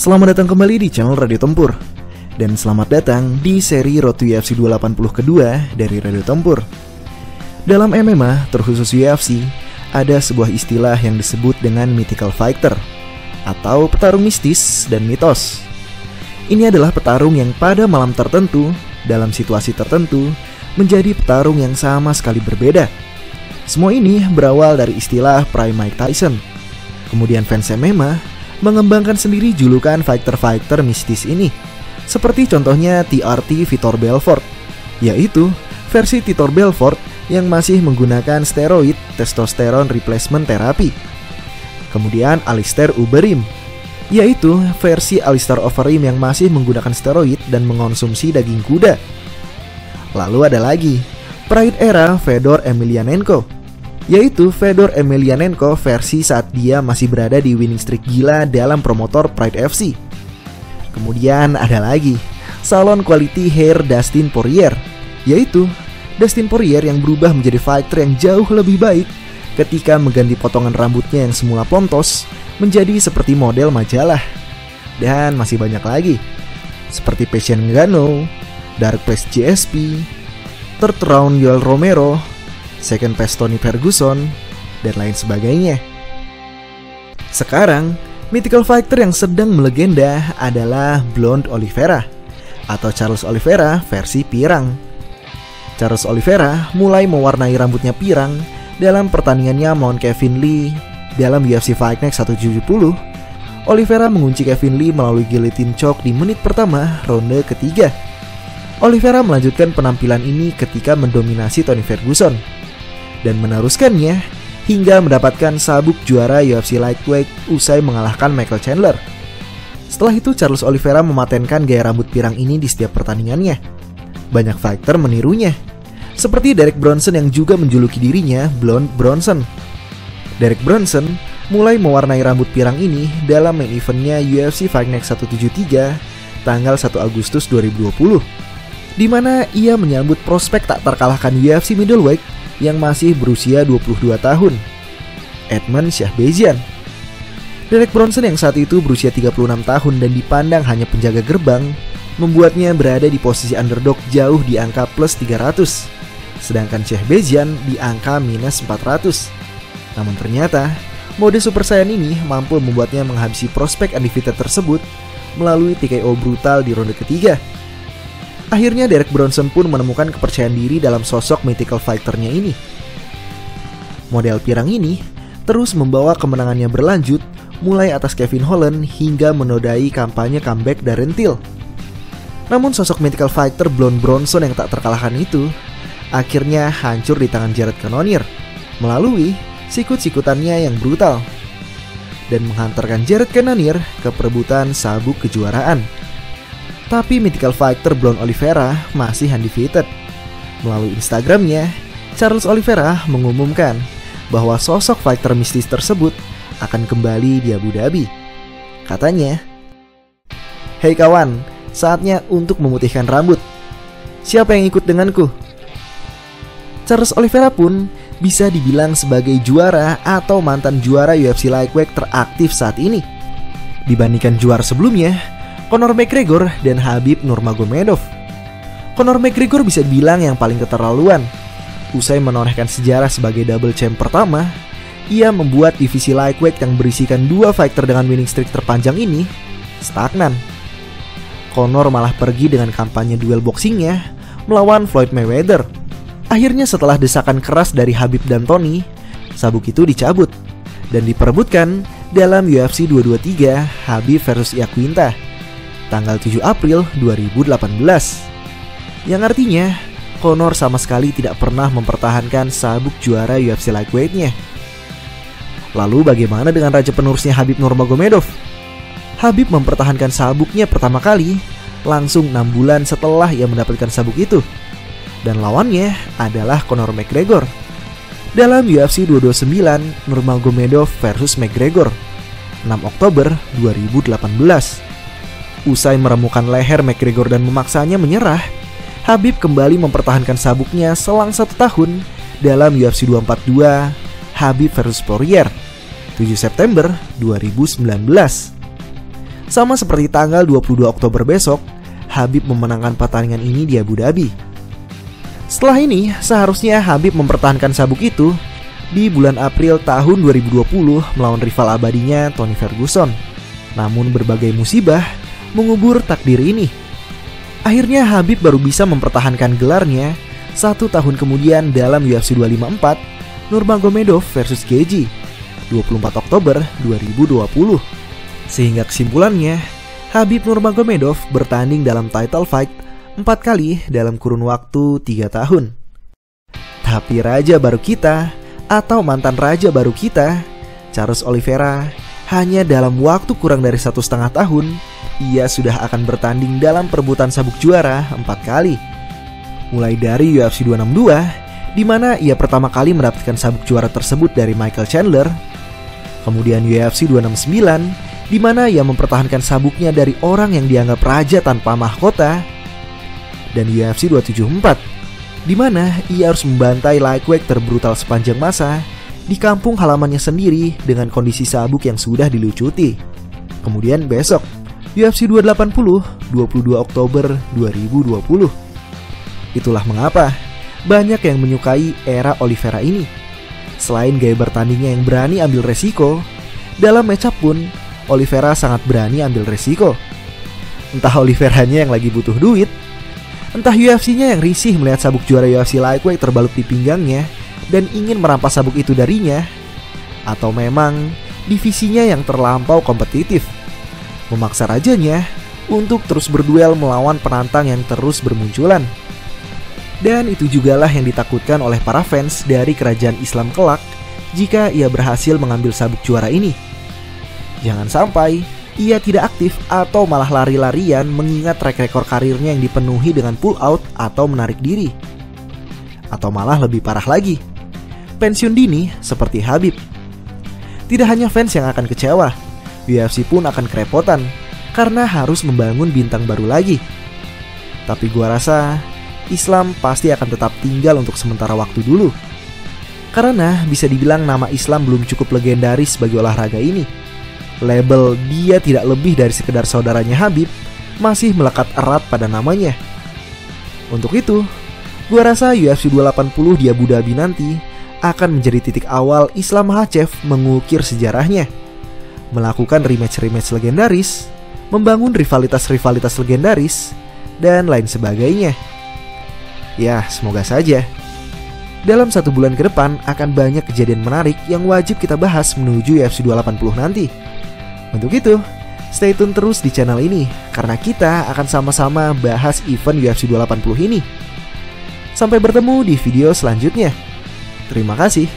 Selamat datang kembali di channel Radio Tempur. Dan selamat datang di seri Road to UFC 280 kedua dari Radio Tempur. Dalam MMA, terkhusus UFC, ada sebuah istilah yang disebut dengan mythical fighter atau petarung mistis dan mitos. Ini adalah petarung yang pada malam tertentu, dalam situasi tertentu, menjadi petarung yang sama sekali berbeda. Semua ini berawal dari istilah Prime Mike Tyson. Kemudian fans MMA mengembangkan sendiri julukan fighter-fighter mistis ini, seperti contohnya TRT Vitor Belfort, yaitu versi Vitor Belfort yang masih menggunakan steroid testosterone replacement therapy. Kemudian Alistair Overeem, yaitu versi Alistair Overeem yang masih menggunakan steroid dan mengonsumsi daging kuda. Lalu ada lagi Pride era Fedor Emelianenko, yaitu Fedor Emelianenko versi saat dia masih berada di winning streak gila dalam promotor Pride FC. Kemudian ada lagi salon quality hair Dustin Poirier, yaitu Dustin Poirier yang berubah menjadi fighter yang jauh lebih baik ketika mengganti potongan rambutnya yang semula pontos menjadi seperti model majalah. Dan masih banyak lagi, seperti Patient Ngannou, Dark Place GSP, Third Round Yoel Romero, Second Phase Tony Ferguson, dan lain sebagainya. Sekarang, mythical fighter yang sedang melegenda adalah Blonde Oliveira atau Charles Oliveira versi pirang. Charles Oliveira mulai mewarnai rambutnya pirang dalam pertandingannya melawan Kevin Lee dalam UFC Fight Night 170. Oliveira mengunci Kevin Lee melalui guillotine choke di menit pertama ronde ketiga. Oliveira melanjutkan penampilan ini ketika mendominasi Tony Ferguson dan meneruskannya hingga mendapatkan sabuk juara UFC Lightweight usai mengalahkan Michael Chandler. Setelah itu Charles Oliveira mematenkan gaya rambut pirang ini di setiap pertandingannya. Banyak fighter menirunya, seperti Derek Bronson yang juga menjuluki dirinya Blonde Bronson. Derek Bronson mulai mewarnai rambut pirang ini dalam main eventnya UFC Fight Night 173 tanggal 1 Agustus 2020, di mana ia menyambut prospek tak terkalahkan UFC middleweight yang masih berusia 22 tahun, Edmen Shahbazyan. Derek Bronson yang saat itu berusia 36 tahun dan dipandang hanya penjaga gerbang, membuatnya berada di posisi underdog jauh di angka plus 300, sedangkan Shahbazyan di angka minus 400. Namun ternyata, mode Super Saiyan ini mampu membuatnya menghabisi prospek undefeated tersebut melalui TKO brutal di ronde ketiga. Akhirnya Derek Bronson pun menemukan kepercayaan diri dalam sosok mythical fighter-nya ini. Model pirang ini terus membawa kemenangannya berlanjut mulai atas Kevin Holland hingga menodai kampanye comeback Darren Till. Namun sosok mythical fighter Blonde Bronson yang tak terkalahkan itu akhirnya hancur di tangan Jared Cannonier melalui sikut-sikutannya yang brutal dan menghantarkan Jared Cannonier ke perebutan sabuk kejuaraan. Tapi mythical fighter Blonde Oliveira masih undefeated. Melalui Instagramnya, Charles Oliveira mengumumkan bahwa sosok fighter mistis tersebut akan kembali di Abu Dhabi. Katanya, "Hei kawan, saatnya untuk memutihkan rambut. Siapa yang ikut denganku?" Charles Oliveira pun bisa dibilang sebagai juara atau mantan juara UFC Lightweight teraktif saat ini. Dibandingkan juara sebelumnya, Conor McGregor dan Khabib Nurmagomedov. Conor McGregor bisa dibilang yang paling keterlaluan. Usai menorehkan sejarah sebagai double champ pertama, ia membuat divisi lightweight yang berisikan 2 fighter dengan winning streak terpanjang ini stagnan. Conor malah pergi dengan kampanye duel boxingnya melawan Floyd Mayweather. Akhirnya setelah desakan keras dari Khabib dan Tony, sabuk itu dicabut dan diperebutkan dalam UFC 223 Khabib vs Iaquinta tanggal 7 April 2018. Yang artinya, Conor sama sekali tidak pernah mempertahankan sabuk juara UFC Lightweight-nya. Lalu bagaimana dengan raja penerusnya Khabib Nurmagomedov? Khabib mempertahankan sabuknya pertama kali langsung 6 bulan setelah ia mendapatkan sabuk itu. Dan lawannya adalah Conor McGregor. Dalam UFC 229 Nurmagomedov versus McGregor 6 Oktober 2018. Usai meremukkan leher McGregor dan memaksanya menyerah, Khabib kembali mempertahankan sabuknya selang 1 tahun dalam UFC 242 Khabib vs Poirier 7 September 2019. Sama seperti tanggal 22 Oktober besok, Khabib memenangkan pertandingan ini di Abu Dhabi. Setelah ini, seharusnya Khabib mempertahankan sabuk itu di bulan April tahun 2020 melawan rival abadinya Tony Ferguson. Namun berbagai musibah mengubur takdir ini. Akhirnya Khabib baru bisa mempertahankan gelarnya 1 tahun kemudian dalam UFC 254 Nurmagomedov versus Gaethje 24 Oktober 2020. Sehingga kesimpulannya, Khabib Nurmagomedov bertanding dalam title fight 4 kali dalam kurun waktu 3 tahun. Tapi raja baru kita, atau mantan raja baru kita, Charles Oliveira, hanya dalam waktu kurang dari 1,5 tahun, ia sudah akan bertanding dalam perebutan sabuk juara 4 kali. Mulai dari UFC 262, di mana ia pertama kali mendapatkan sabuk juara tersebut dari Michael Chandler. Kemudian UFC 269, di mana ia mempertahankan sabuknya dari orang yang dianggap raja tanpa mahkota. Dan UFC 274, di mana ia harus membantai lightweight terbrutal sepanjang masa di kampung halamannya sendiri dengan kondisi sabuk yang sudah dilucuti. Kemudian besok, UFC 280, 22 Oktober 2020. Itulah mengapa banyak yang menyukai era Oliveira ini. Selain gaya bertandingnya yang berani ambil resiko, dalam matchup pun Oliveira sangat berani ambil resiko. Entah Oliveiranya yang lagi butuh duit, entah UFC-nya yang risih melihat sabuk juara UFC lightweight terbalut di pinggangnya dan ingin merampas sabuk itu darinya, atau memang divisinya yang terlampau kompetitif, memaksa rajanya untuk terus berduel melawan penantang yang terus bermunculan. Dan itu jugalah yang ditakutkan oleh para fans dari kerajaan Islam kelak jika ia berhasil mengambil sabuk juara ini. Jangan sampai ia tidak aktif atau malah lari-larian mengingat track record karirnya yang dipenuhi dengan pull out atau menarik diri. Atau malah lebih parah lagi, pensiun dini seperti Khabib. Tidak hanya fans yang akan kecewa, UFC pun akan kerepotan karena harus membangun bintang baru lagi. Tapi gua rasa Islam pasti akan tetap tinggal untuk sementara waktu dulu. Karena bisa dibilang nama Islam belum cukup legendaris bagi olahraga ini. Label dia tidak lebih dari sekedar saudaranya Khabib masih melekat erat pada namanya. Untuk itu, gua rasa UFC 280 di Abu Dhabi nanti akan menjadi titik awal Islam Makhachev mengukir sejarahnya, melakukan rematch-rematch legendaris, membangun rivalitas-rivalitas legendaris, dan lain sebagainya. Ya, semoga saja. Dalam 1 bulan ke depan akan banyak kejadian menarik yang wajib kita bahas menuju UFC 280 nanti. Untuk itu, stay tune terus di channel ini karena kita akan sama-sama bahas event UFC 280 ini. Sampai bertemu di video selanjutnya. Terima kasih.